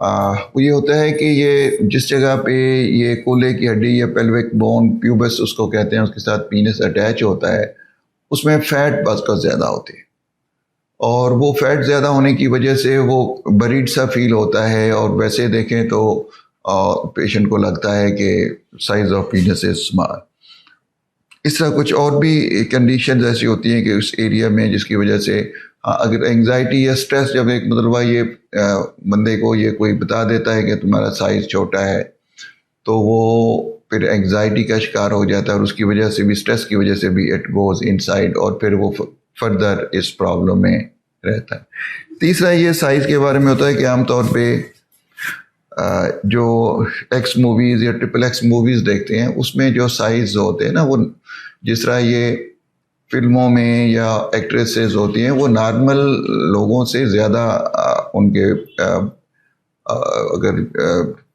وہ یہ ہوتا ہے کہ یہ جس جگہ پہ یہ کولے کی ہڈی یا پیلوک بون پیوبس اس کو کہتے ہیں، اس کے ساتھ پینس اٹیچ ہوتا ہے، اس میں فیٹ بعض کا زیادہ ہوتی ہے، اور وہ فیٹ زیادہ ہونے کی وجہ سے وہ بریڈ سا فیل ہوتا ہے، اور ویسے دیکھیں تو پیشنٹ کو لگتا ہے کہ size of penis is small. اس طرح کچھ اور بھی کنڈیشنز ایسی ہوتی ہیں کہ اس ایریا میں جس کی وجہ سے اگر انگزائٹی یا سٹریس، جب ایک مطلبہ یہ بندے کو یہ کوئی بتا دیتا ہے کہ تمہارا سائز چھوٹا ہے، تو وہ پھر انگزائٹی کا شکار ہو جاتا ہے، اور اس کی وجہ سے بھی، سٹریس کی وجہ سے بھی اٹ گوز انسائڈ، اور پھر وہ فردر اس پرابلم میں رہتا ہے۔ تیسرا یہ سائز کے بارے میں ہوتا ہے کہ عام طور پہ جو ایکس موویز یا ٹرپل ایکس موویز دیکھتے ہیں، اس میں جو سائز ہوتے ہیں نا، وہ جس طرح یہ فلموں میں یا ایکٹریسز ہوتی ہیں، وہ نارمل لوگوں سے زیادہ ان کے اگر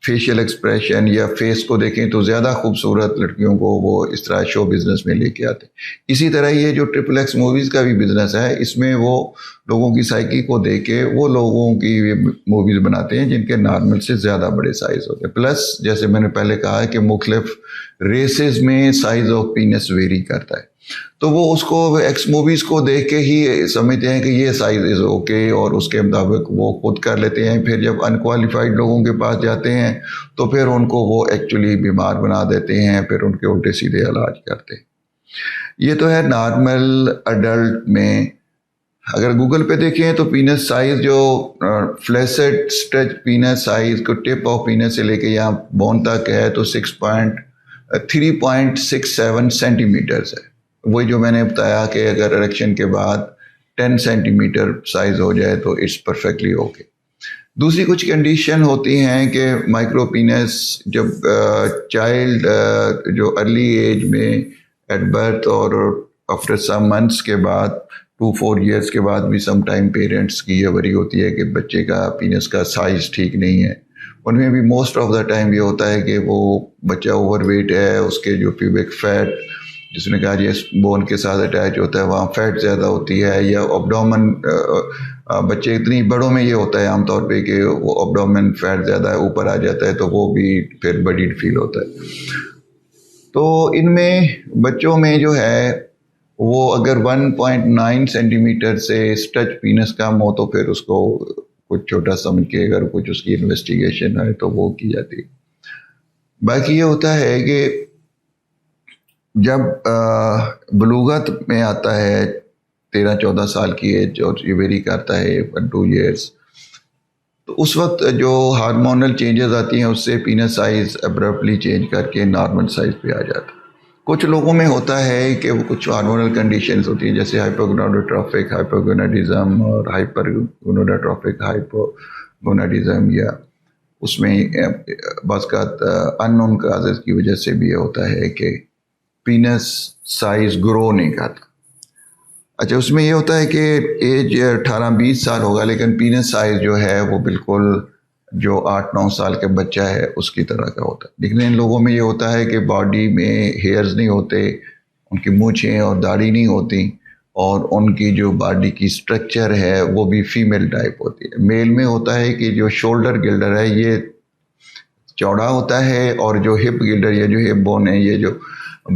فیشیل ایکسپریشن یا فیس کو دیکھیں تو زیادہ خوبصورت لڑکیوں کو وہ اس طرح شو بزنس میں لے کے آتے ہیں۔ اسی طرح یہ جو ٹرپل ایکس موویز کا بھی بزنس ہے، اس میں وہ لوگوں کی سائیکی کو دیکھ کے وہ لوگوں کی موویز بناتے ہیں جن کے نارمل سے زیادہ بڑے سائز ہوتے ہیں۔ پلس جیسے میں نے پہلے کہا کہ مختلف ریسز میں سائز آف پینس ویری کرتا ہے، تو وہ اس کو ایکس موویز کو دیکھ کے ہی سمجھتے ہیں کہ یہ سائز از اوکے، اور اس کے مطابق وہ خود کر لیتے ہیں۔ پھر جب انکوالیفائڈ لوگوں کے پاس جاتے ہیں تو پھر ان کو وہ ایکچولی بیمار بنا دیتے ہیں، پھر ان کے الٹے سیدھے علاج کرتے ہیں۔ یہ تو ہے نارمل اڈلٹ میں۔ اگر گوگل پہ دیکھیں تو پینس سائز جو فلیسڈ اسٹریچ پینس سائز کو ٹپ آف پینس سے لے کے یہاں بون تک ہے تو 3.67 سینٹی میٹرز ہے۔ وہی جو میں نے بتایا کہ اگر اریکشن کے بعد 10 سینٹی میٹر سائز ہو جائے تو اٹس پرفیکٹلی اوکے۔ دوسری کچھ کنڈیشن ہوتی ہیں کہ مائکرو پینس جب چائلڈ جو ارلی ایج میں ایٹ برتھ اور آفٹر سم منتھس کے بعد 2-4 ایئرس کے بعد بھی سم ٹائم پیرنٹس کی یہ وری ہوتی ہے کہ بچے کا پینس کا سائز ٹھیک نہیں ہے۔ ان میں بھی موسٹ آف دا ٹائم یہ ہوتا ہے کہ وہ بچہ اوور ویٹ ہے، اس کے جو پیوبک فیٹ جس نے کہا یہ بون کے ساتھ اٹیچ ہوتا ہے وہاں فیٹ زیادہ ہوتی ہے، یا ابڈومن بچے اتنی بڑوں میں یہ ہوتا ہے عام طور پہ کہ وہ ابڈومن فیٹ زیادہ ہے، اوپر آ جاتا ہے، تو وہ بھی پھر بڈیڈ فیل ہوتا ہے۔ تو ان میں بچوں میں جو ہے وہ اگر 1.9 سینٹی میٹر سے اسٹریچ پینس کم ہو تو پھر اس کو کچھ چھوٹا سمجھ کے اگر کچھ اس کی انویسٹیگیشن ہے تو وہ کی جاتی ہے۔ باقی یہ ہوتا ہے کہ جب بلوغت میں آتا ہے 13-14 سال کی ایج، اور یہ ویری کرتا ہے 1-2 ایئرس، تو اس وقت جو ہارمونل چینجز آتی ہیں اس سے پینس سائز ابرپٹلی چینج کر کے نارمل سائز پہ آ جاتا ہے۔ کچھ لوگوں میں ہوتا ہے کہ وہ کچھ ہارمونل کنڈیشنز ہوتی ہیں جیسے ہائپوگوناڈوٹروفک ہائپوگوناڈزم اور ہائپرگوناڈوٹروفک ہائپوگوناڈزم، یا اس میں بعض کا ان نون کازز کی وجہ سے بھی یہ ہوتا ہے کہ پینس سائز گرو نہیں کرتا۔ اچھا، اس میں یہ ہوتا ہے کہ ایج 18-20 سال ہوگا لیکن پینس سائز جو ہے وہ بالکل جو 8-9 سال کا بچہ ہے اس کی طرح کا ہوتا ہے۔ لیکن ان لوگوں میں یہ ہوتا ہے کہ باڈی میں ہیئرز نہیں ہوتے، ان کی مونچھیں اور داڑھی نہیں ہوتی، اور ان کی جو باڈی کی سٹرکچر ہے وہ بھی فیمیل ٹائپ ہوتی ہے۔ میل میں ہوتا ہے کہ جو شولڈر گلڈر ہے یہ چوڑا ہوتا ہے، اور جو ہپ گلڈر یا جو ہپ بون ہے، یہ جو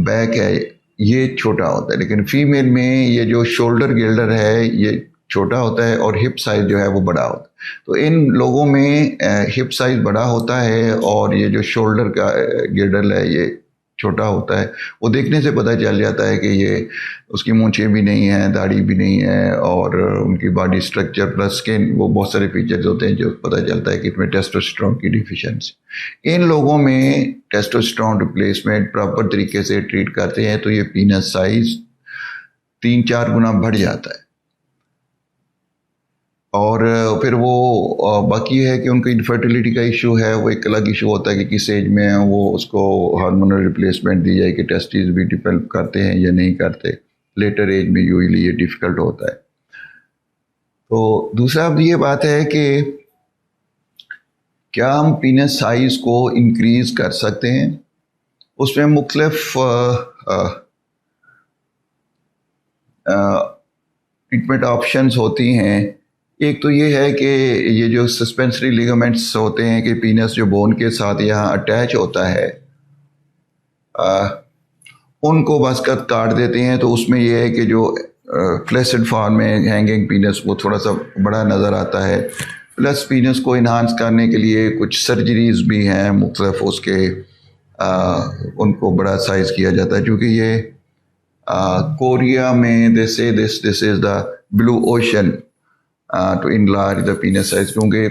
بیک ہے، یہ چھوٹا ہوتا ہے۔ لیکن فیمیل میں یہ جو شولڈر گلڈر ہے یہ چھوٹا ہوتا ہے، اور ہپ سائز جو ہے وہ بڑا ہوتا ہے۔ تو ان لوگوں میں ہپ سائز بڑا ہوتا ہے اور یہ جو شولڈر کا گلڈر ہے یہ چھوٹا ہوتا ہے۔ وہ دیکھنے سے پتہ چل جاتا ہے کہ یہ اس کی مونچھیں بھی نہیں ہیں، داڑھی بھی نہیں ہے، اور ان کی باڈی سٹرکچر پلس اسکن، وہ بہت سارے فیچرز ہوتے ہیں جو پتہ چلتا ہے کہ اس میں ٹیسٹوسٹیرون کی ڈیفیشنسی۔ ان لوگوں میں ٹیسٹوسٹیرون ریپلیسمنٹ پراپر طریقے سے ٹریٹ کرتے ہیں تو یہ پینس سائز 3-4 گنا بڑھ جاتا ہے۔ اور پھر وہ باقی ہے کہ ان کا انفرٹیلیٹی کا ایشو ہے، وہ ایک الگ ایشو ہوتا ہے کہ کس ایج میں وہ اس کو ہارمونل ریپلیسمنٹ دی جائے کہ ٹیسٹیز بھی ڈیولپ کرتے ہیں یا نہیں کرتے۔ لیٹر ایج میں یوزلی یہ ڈیفیکلٹ ہوتا ہے۔ تو دوسرا اب یہ بات ہے کہ کیا ہم پینس سائز کو انکریز کر سکتے ہیں؟ اس میں مختلف ٹریٹمنٹ آپشنز ہوتی ہیں ایک تو یہ ہے کہ یہ جو سسپینسری لیگامنٹس ہوتے ہیں کہ پینس جو بون کے ساتھ یہاں اٹیچ ہوتا ہے، ان کو بس کاٹ دیتے ہیں، تو اس میں یہ ہے کہ جو فلیسڈ فارم میں ہینگنگ پینس وہ تھوڑا سا بڑا نظر آتا ہے، پلس پینس کو انہانس کرنے کے لیے کچھ سرجریز بھی ہیں مختلف، اس کے ان کو بڑا سائز کیا جاتا ہے، کیونکہ یہ کوریا میں this is the blue ocean to enlarge the penis size, کیونکہ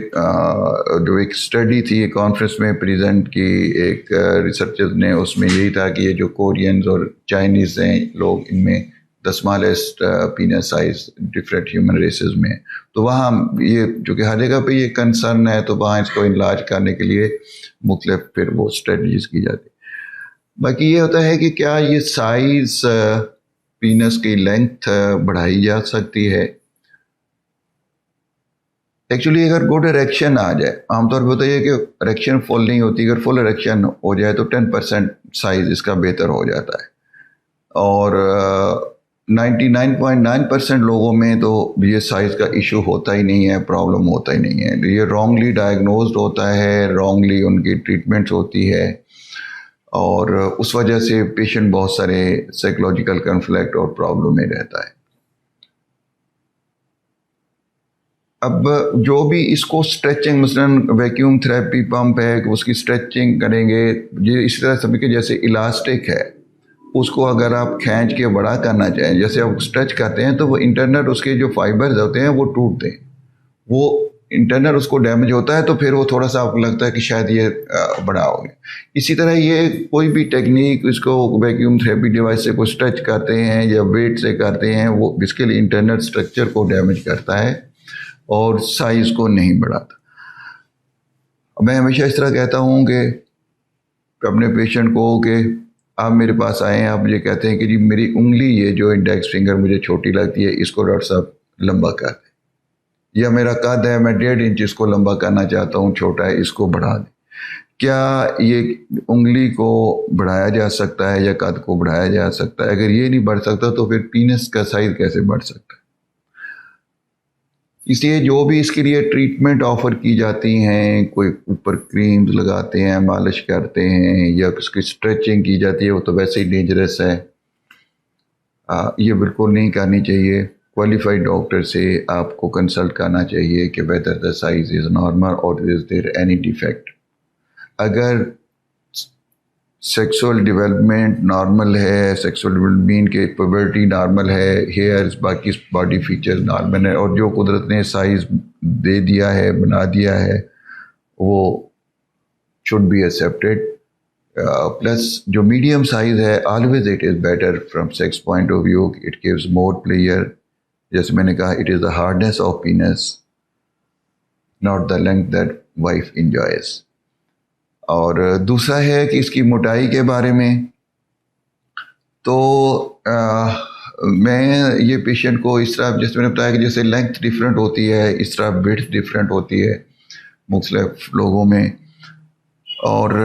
جو ایک اسٹڈی تھی ایک کانفرنس میں پریزنٹ کی ایک ریسرچرز نے، اس میں یہی تھا کہ یہ جو کورینز اور چائنیز ہیں لوگ، ان میں the smallest penis size different human races میں، تو وہاں یہ جو کہ ہر جگہ پہ یہ کنسرن ہے، تو وہاں اس کو انلارج کرنے کے لیے مختلف پھر وہ اسٹریٹجیز کی جاتی. باقی یہ ہوتا ہے کہ کیا یہ سائز پینس کی لینتھ بڑھائی جا سکتی ہے. ایکچولی اگر گڈ اریکشن آ جائے، عام طور پہ ہوتا ہے کہ اریکشن فل نہیں ہوتی، اگر فل اریکشن ہو جائے تو 10% سائز اس کا بہتر ہو جاتا ہے، اور 99.9% لوگوں میں تو یہ سائز کا ایشو ہوتا ہی نہیں ہے، پرابلم ہوتا ہی نہیں ہے، یہ رانگلی ڈائگنوزڈ ہوتا ہے، رانگلی ان کی ٹریٹمنٹس ہوتی ہے، اور اس وجہ سے پیشنٹ بہت سارے سائیکولوجیکل کنفلکٹ اور پرابلم میں رہتا ہے. اب جو بھی اس کو اسٹریچنگ، مثلا ویکیوم تھراپی پمپ ہے کہ اس کی اسٹریچنگ کریں گے، یہ اسی طرح سمجھ کے جیسے الاسٹک ہے، اس کو اگر آپ کھینچ کے بڑا کرنا چاہیں، جیسے آپ اسٹریچ کرتے ہیں تو وہ انٹرنل اس کے جو فائبرز ہوتے ہیں وہ ٹوٹتے ہیں، وہ انٹرنل اس کو ڈیمیج ہوتا ہے، تو پھر وہ تھوڑا سا آپ کو لگتا ہے کہ شاید یہ بڑا ہو گیا. اسی طرح یہ کوئی بھی ٹیکنیک، اس کو ویکیوم تھراپی ڈیوائس سے کوئی اسٹریچ کرتے ہیں یا ویٹ سے کرتے ہیں، وہ بیسیکلی انٹرنل اسٹرکچر کو ڈیمیج کرتا ہے اور سائز کو نہیں بڑھاتا. میں ہمیشہ اس طرح کہتا ہوں کہ اپنے پیشنٹ کو کہ آپ میرے پاس آئے ہیں، آپ مجھے کہتے ہیں کہ جی میری انگلی یہ جو انڈیکس فنگر مجھے چھوٹی لگتی ہے، اس کو ڈاکٹر صاحب لمبا کر دیں، یا میرا قد ہے میں 1.5 انچ اس کو لمبا کرنا چاہتا ہوں، چھوٹا ہے اس کو بڑھا دیں. کیا یہ انگلی کو بڑھایا جا سکتا ہے یا قد کو بڑھایا جا سکتا ہے؟ اگر یہ نہیں بڑھ سکتا تو پھر پینس کا سائز کیسے بڑھ سکتا ہے؟ اس لیے جو بھی اس کے لیے ٹریٹمنٹ آفر کی جاتی ہیں، کوئی اوپر کریمز لگاتے ہیں، مالش کرتے ہیں، یا اس کی اسٹریچنگ کی جاتی ہے، وہ تو ویسے ہی ڈینجرس ہے، یہ بالکل نہیں کرنی چاہیے. کوالیفائڈ ڈاکٹر سے آپ کو کنسلٹ کرنا چاہیے کہ whether the size is normal or is there any defect. اگر سیکسول ڈیولپمنٹ نارمل ہے، سیکسول ڈیولپمنٹ کے پیوبرٹی نارمل ہے، ہیئرز باقی باڈی فیچرز نارمل ہے، اور جو قدرت نے سائز دے دیا ہے، بنا دیا ہے، وہ should be accepted. پلس جو میڈیم سائز ہے always it is better from sex point of view. It gives more pleasure. جیسے میں نے کہا it is the hardness of penis, not the length that wife enjoys. اور دوسرا ہے کہ اس کی موٹائی کے بارے میں، تو میں یہ پیشنٹ کو اس طرح، جیسے میں نے بتایا کہ جیسے لینتھ ڈفرینٹ ہوتی ہے، اس طرح ویڈتھ ڈفرینٹ ہوتی ہے مختلف لوگوں میں، اور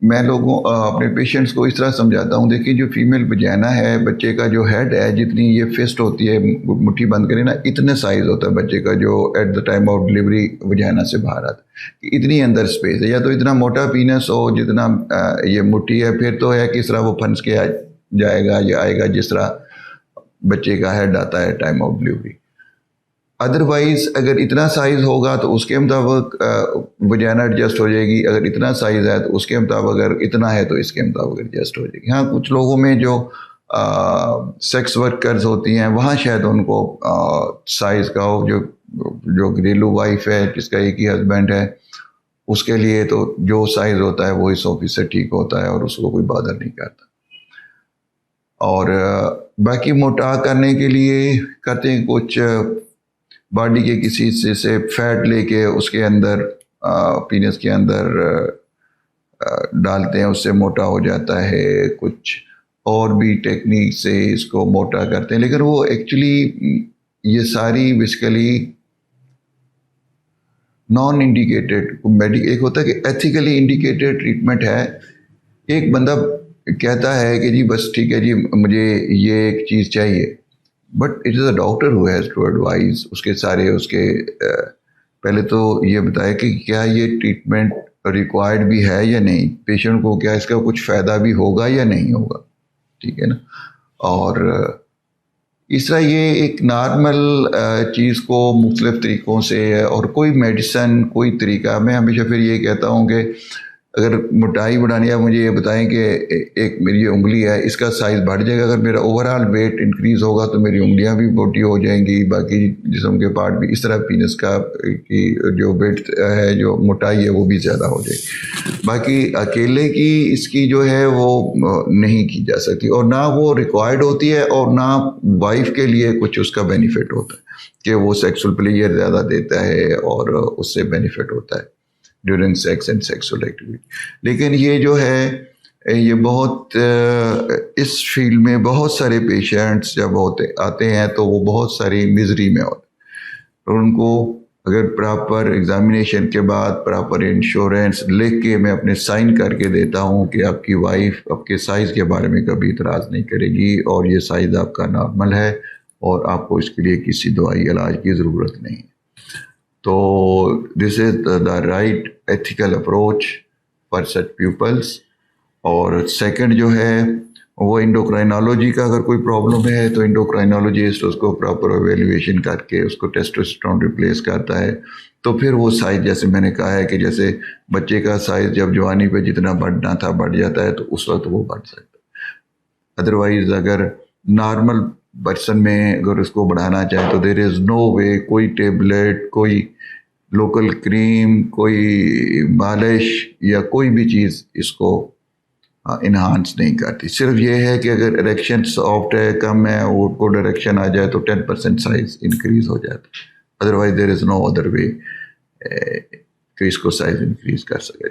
میں اپنے پیشنٹس کو اس طرح سمجھاتا ہوں، دیکھیں جو فیمیل وجینا ہے، بچے کا جو ہیڈ ہے، جتنی یہ فسٹ ہوتی ہے، مٹھی بند کرے نا، اتنے سائز ہوتا ہے بچے کا جو at the time of delivery vagina سے باہر آتا ہے، اتنی اندر سپیس ہے. یا تو اتنا موٹا پینس ہو جتنا یہ مٹھی ہے، پھر تو ہے کہ اس طرح وہ پھنس کے جائے گا یا آئے گا جس طرح بچے کا ہیڈ آتا ہے ٹائم آف ڈلیوری. ادروائز اگر اتنا سائز ہوگا تو اس کے مطابق وجینا ایڈجسٹ ہو جائے گی، اگر اتنا سائز ہے تو اس کے مطابق، اگر اتنا ہے تو اس کے مطابق ایڈجسٹ ہو جائے گی. ہاں کچھ لوگوں میں جو سیکس ورکرز ہوتی ہیں، وہاں شاید ان کو سائز کا ہو، جو گھریلو وائف ہے جس کا ایک ہی ہسبینڈ ہے، اس کے لیے تو جو سائز ہوتا ہے وہی 100% سے ٹھیک ہوتا ہے اور اس کو کوئی بادر نہیں کرتا. اور باقی موٹا کرنے کے لیے کرتے ہیں کچھ باڈی کے کسی حصے سے فیٹ لے کے اس کے اندر پینس کے اندر ڈالتے ہیں، اس سے موٹا ہو جاتا ہے. کچھ اور بھی ٹیکنیک سے اس کو موٹا کرتے ہیں، لیکن وہ ایکچولی یہ ساری بیسیکلی نان انڈیکیٹڈ، ایک ہوتا ہے کہ ایتھیکلی انڈیکیٹڈ ٹریٹمنٹ ہے. ایک بندہ کہتا ہے کہ جی بس ٹھیک ہے جی مجھے یہ ایک چیز چاہیے، but it is a doctor who has to advise. اس کے سارے اس کے پہلے تو یہ بتائے کہ کیا یہ ٹریٹمنٹ ریکوائرڈ بھی ہے یا نہیں, پیشنٹ کو کیا اس کا کچھ فائدہ بھی ہوگا یا نہیں ہوگا, ٹھیک ہے نا. اور اس طرح یہ ایک نارمل چیز کو مختلف طریقوں سے, اور کوئی میڈیسن کوئی طریقہ, میں ہمیشہ پھر یہ کہتا ہوں کہ اگر موٹائی بڑھانی ہے, مجھے یہ بتائیں کہ ایک میری یہ انگلی ہے, اس کا سائز بڑھ جائے گا. اگر میرا اوور آل ویٹ انکریز ہوگا تو میری انگلیاں بھی موٹی ہو جائیں گی, باقی جسم کے پارٹ بھی. اس طرح پینس کا کی جو ویٹ ہے, جو موٹائی ہے, وہ بھی زیادہ ہو جائے گی. باقی اکیلے کی اس کی جو ہے وہ نہیں کی جا سکتی, اور نہ وہ ریکوائرڈ ہوتی ہے, اور نہ وائف کے لیے کچھ اس کا بینیفٹ ہوتا ہے کہ وہ سیکسول پلیئر زیادہ دیتا ہے اور اس سے بینیفٹ ہوتا ہے during sex and sexual activity. لیکن یہ جو ہے یہ بہت اس فیلڈ میں بہت سارے پیشنٹس جب آتے ہیں تو وہ بہت ساری مزری میں ہوتے ہیں, اور ان کو اگر پراپر ایگزامینیشن کے بعد پراپر انشورنس لکھ کے میں اپنے سائن کر کے دیتا ہوں کہ آپ کی وائف آپ کے سائز کے بارے میں کبھی اعتراض نہیں کرے گی, اور یہ سائز آپ کا نارمل ہے, اور آپ کو اس کے لیے کسی دوائی علاج کی ضرورت نہیں. تو this is the right ethical approach for such peoples. اور سیکنڈ جو ہے وہ انڈوکرائنالوجی کا اگر کوئی پرابلم ہے تو انڈوکرائنالوجسٹ اس کو پراپر ایویلیویشن کر کے اس کو ٹیسٹوسٹرون ریپلیس کرتا ہے. تو پھر وہ سائز جیسے میں نے کہا ہے کہ جیسے بچے کا سائز جب جوانی پہ جتنا بڑھنا تھا بڑھ جاتا ہے, تو اس وقت وہ بڑھ سکتا ہے. ادروائز اگر نارمل پرسن میں اگر اس کو بڑھانا چاہیں تو دیر از نو وے, کوئی ٹیبلٹ, کوئی لوکل کریم, کوئی مالش یا کوئی بھی چیز اس کو انہانس نہیں کرتی. صرف یہ ہے کہ اگر اریکشن سافٹ ہے, کم ہے, وہ کو ڈائریکشن آ جائے تو 10% سائز انکریز ہو جاتا ہے. Otherwise there is no other way کہ اس کو سائز انکریز کر سکے.